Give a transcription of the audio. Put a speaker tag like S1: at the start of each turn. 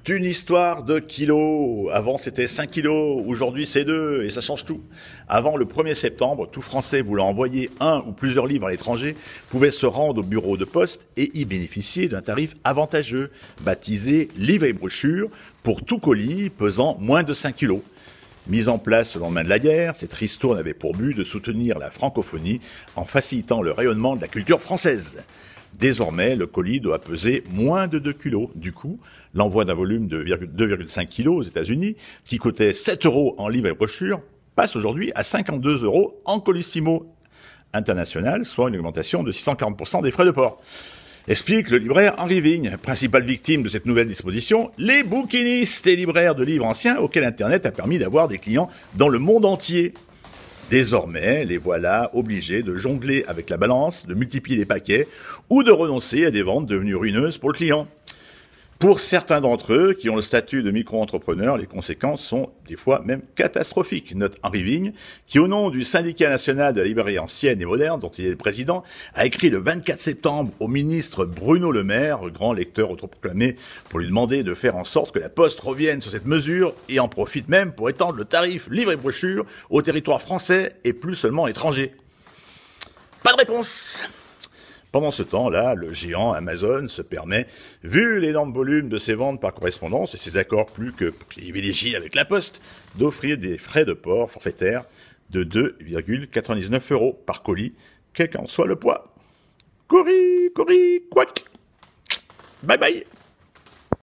S1: Une histoire de kilos. Avant, c'était 5 kilos. Aujourd'hui, c'est 2. Et ça change tout. Avant le 1er septembre, tout Français voulant envoyer un ou plusieurs livres à l'étranger pouvait se rendre au bureau de poste et y bénéficier d'un tarif avantageux, baptisé livre et brochure, pour tout colis pesant moins de 5 kilos. Mise en place au lendemain de la guerre, cette ristourne avait pour but de soutenir la francophonie en facilitant le rayonnement de la culture française. Désormais, le colis doit peser moins de 2 kilos. Du coup, l'envoi d'un volume de 2,5 kilos aux États-Unis, qui coûtait 7 € en livre et brochure, passe aujourd'hui à 52 € en colissimo international, soit une augmentation de 640% des frais de port. Explique le libraire Henri Vigne, principale victime de cette nouvelle disposition, les bouquinistes et libraires de livres anciens auxquels Internet a permis d'avoir des clients dans le monde entier. Désormais, les voilà obligés de jongler avec la balance, de multiplier les paquets ou de renoncer à des ventes devenues ruineuses pour le client. Pour certains d'entre eux qui ont le statut de micro-entrepreneurs, les conséquences sont des fois même catastrophiques. Note Henri Vigne, qui au nom du syndicat national de la librairie ancienne et moderne, dont il est le président, a écrit le 24 septembre au ministre Bruno Le Maire, grand lecteur autoproclamé, pour lui demander de faire en sorte que la Poste revienne sur cette mesure et en profite même pour étendre le tarif livre et brochure au territoire français et plus seulement étranger. Pas de réponse. Pendant ce temps-là, le géant Amazon se permet, vu l'énorme volume de ses ventes par correspondance et ses accords plus que privilégiés avec la Poste, d'offrir des frais de port forfaitaires de 2,99 € par colis, quel qu'en soit le poids. Couris, couac. Bye bye.